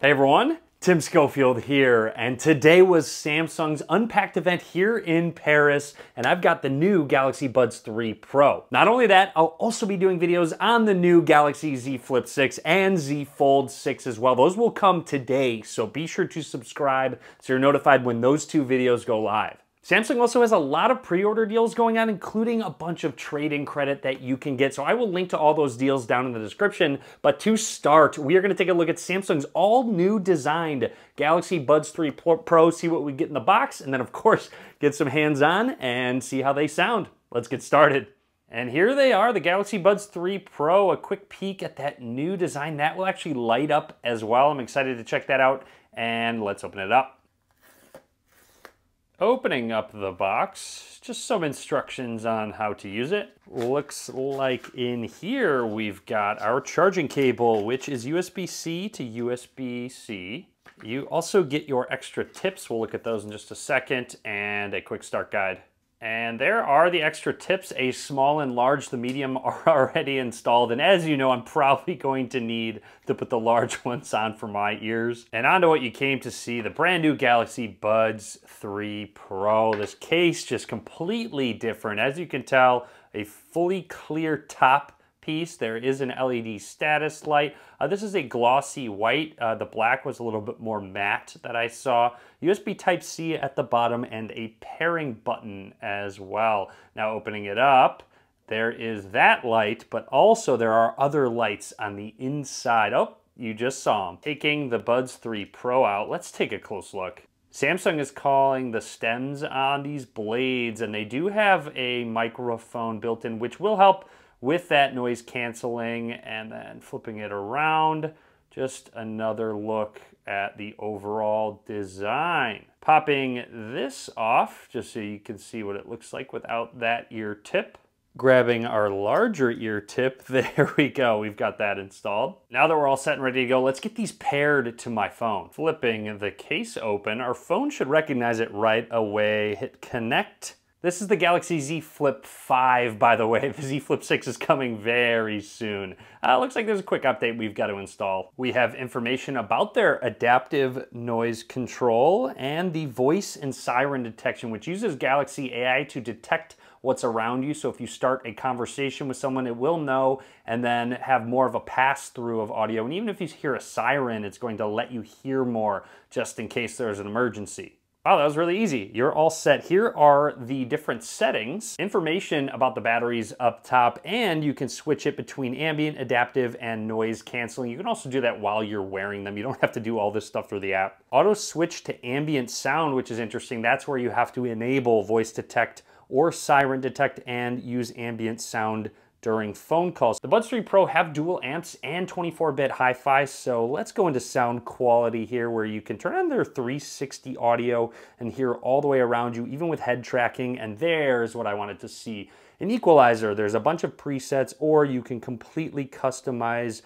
Hey everyone, Tim Schofield here, and today was Samsung's Unpacked event here in Paris, and I've got the new Galaxy Buds 3 Pro. Not only that, I'll also be doing videos on the new Galaxy Z Flip6 and Z Fold6 as well. Those will come today, so be sure to subscribe so you're notified when those two videos go live. Samsung also has a lot of pre-order deals going on, including a bunch of trade-in credit that you can get. So I will link to all those deals down in the description. But to start, we are going to take a look at Samsung's all-new designed Galaxy Buds 3 Pro, see what we get in the box, and then of course, get some hands-on and see how they sound. Let's get started. And here they are, the Galaxy Buds 3 Pro, a quick peek at that new design. That will actually light up as well. I'm excited to check that out, and let's open it up. Opening up the box, just some instructions on how to use it. Looks like in here we've got our charging cable, which is USB-C to USB-C. You also get your extra tips. We'll look at those in just a second, and a quick start guide. And there are the extra tips. A small and large, the medium are already installed. And as you know, I'm probably going to need to put the large ones on for my ears. And on to what you came to see, the brand new Galaxy Buds 3 Pro. This case just completely different. As you can tell, a fully clear top piece. There is an LED status light. This is a glossy white. The black was a little bit more matte that I saw. USB Type-C at the bottom and a pairing button as well. Now opening it up, there is that light, but also there are other lights on the inside. Oh, you just saw them. Taking the Buds 3 Pro out, let's take a close look. Samsung is calling the stems on these blades, and they do have a microphone built in, which will help with that noise canceling. And then flipping it around, just another look at the overall design. Popping this off, just so you can see what it looks like without that ear tip. Grabbing our larger ear tip, there we go, we've got that installed. Now that we're all set and ready to go, let's get these paired to my phone. Flipping the case open, our phone should recognize it right away. Hit connect. This is the Galaxy Z Flip 5, by the way. The Z Flip 6 is coming very soon. Looks like there's a quick update we've got to install. We have information about their adaptive noise control and the voice and siren detection, which uses Galaxy AI to detect what's around you. So if you start a conversation with someone, it will know and then have more of a pass-through of audio. And even if you hear a siren, it's going to let you hear more just in case there's an emergency. Wow, that was really easy. You're all set. Here are the different settings, information about the batteries up top, and you can switch it between ambient, adaptive, and noise canceling. You can also do that while you're wearing them. You don't have to do all this stuff through the app. Auto switch to ambient sound, which is interesting. That's where you have to enable voice detect or siren detect and use ambient sound during phone calls. The Buds 3 Pro have dual amps and 24-bit hi-fi, so let's go into sound quality here, where you can turn on their 360 audio and hear all the way around you, even with head tracking, and there's what I wanted to see. An equalizer, there's a bunch of presets, or you can completely customize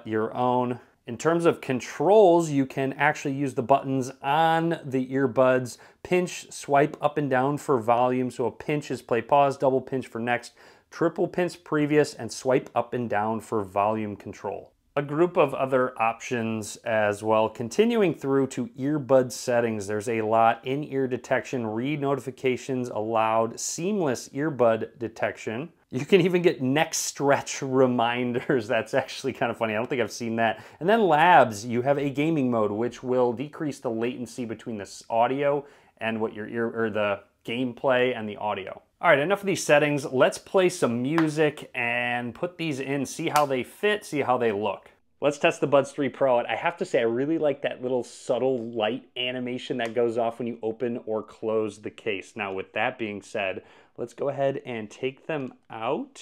your own. In terms of controls, you can actually use the buttons on the earbuds. Pinch, swipe up and down for volume, so a pinch is play pause, double pinch for next, triple pinch previous, and swipe up and down for volume control. A group of other options as well. Continuing through to earbud settings, there's a lot. In-ear detection, read notifications allowed, seamless earbud detection. You can even get neck stretch reminders. That's actually kind of funny. I don't think I've seen that. And then labs, you have a gaming mode, which will decrease the latency between this audio and what your ear, or the gameplay and the audio. All right, enough of these settings. Let's play some music and put these in, see how they fit, see how they look. Let's test the Buds 3 Pro. I have to say, I really like that little subtle light animation that goes off when you open or close the case. Now, with that being said, let's go ahead and take them out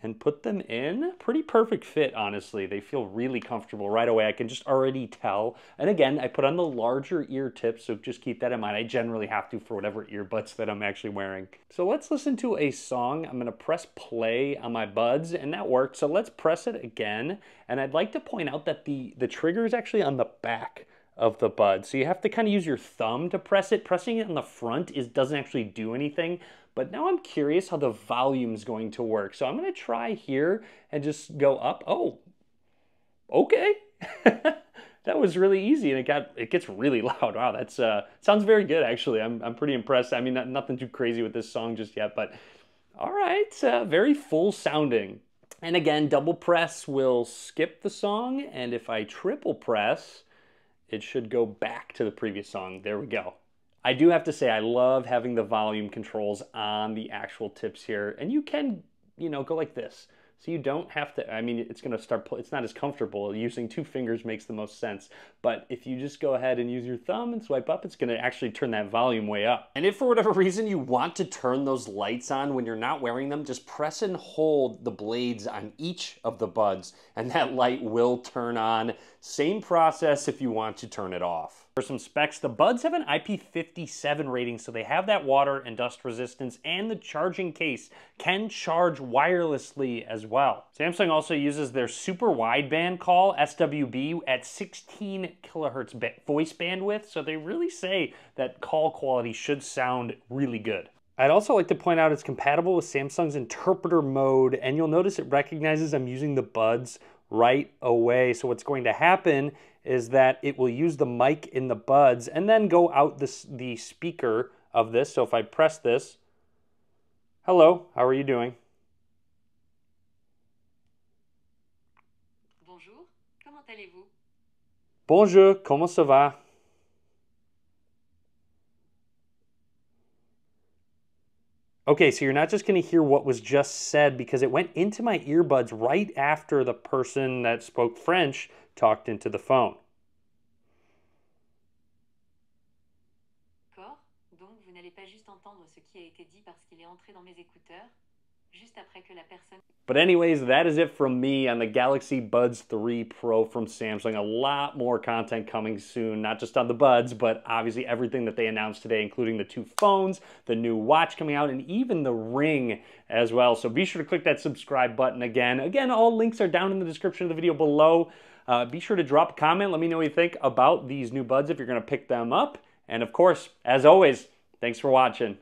and put them in. Pretty perfect fit, honestly. They feel really comfortable right away. I can just already tell. And again, I put on the larger ear tips, so just keep that in mind. I generally have to for whatever earbuds that I'm actually wearing. So let's listen to a song. I'm gonna press play on my buds, and that worked. So let's press it again. And I'd like to point out that the trigger is actually on the back of the bud. So you have to kind of use your thumb to press it. Pressing it on the front doesn't actually do anything. But now I'm curious how the volume is going to work. So I'm going to try here and just go up. Oh, okay. That was really easy, and it gets really loud. Wow, that's sounds very good actually. I'm pretty impressed. I mean, nothing too crazy with this song just yet, but all right, very full sounding. And again, double press will skip the song, and if I triple press, it should go back to the previous song. There we go. I do have to say I love having the volume controls on the actual tips here, and you can, go like this. So you don't have to, I mean, it's going to start, it's not as comfortable. Using two fingers makes the most sense. But if you just go ahead and use your thumb and swipe up, it's going to actually turn that volume way up. And if for whatever reason you want to turn those lights on when you're not wearing them, just press and hold the blades on each of the buds, and that light will turn on. Same process if you want to turn it off. For some specs, the buds have an IP57 rating, so they have that water and dust resistance, and the charging case can charge wirelessly as well. Samsung also uses their super wideband call, SWB, at 16 kilohertz voice bandwidth, so they really say that call quality should sound really good. I'd also like to point out it's compatible with Samsung's interpreter mode, and you'll notice it recognizes I'm using the buds right away. So what's going to happen is that it will use the mic in the buds and then go out the speaker of this. So if I press this, hello, how are you doing? Bonjour, comment allez-vous? Bonjour, comment ça va? Okay, so you're not just going to hear what was just said because it went into my earbuds right after the person that spoke French talked into the phone. D'accord, donc vous n'allez pas juste entendre ce qui a été dit parce qu'il est entré dans mes écouteurs, juste après que la personne... But anyways, that is it from me on the Galaxy Buds 3 Pro from Samsung. A lot more content coming soon, not just on the buds, but obviously everything that they announced today, including the two phones, the new watch coming out, and even the Ring as well. So be sure to click that subscribe button again. Again, all links are down in the description of the video below. Be sure to drop a comment. Let me know what you think about these new buds if you're going to pick them up. And of course, as always, thanks for watching.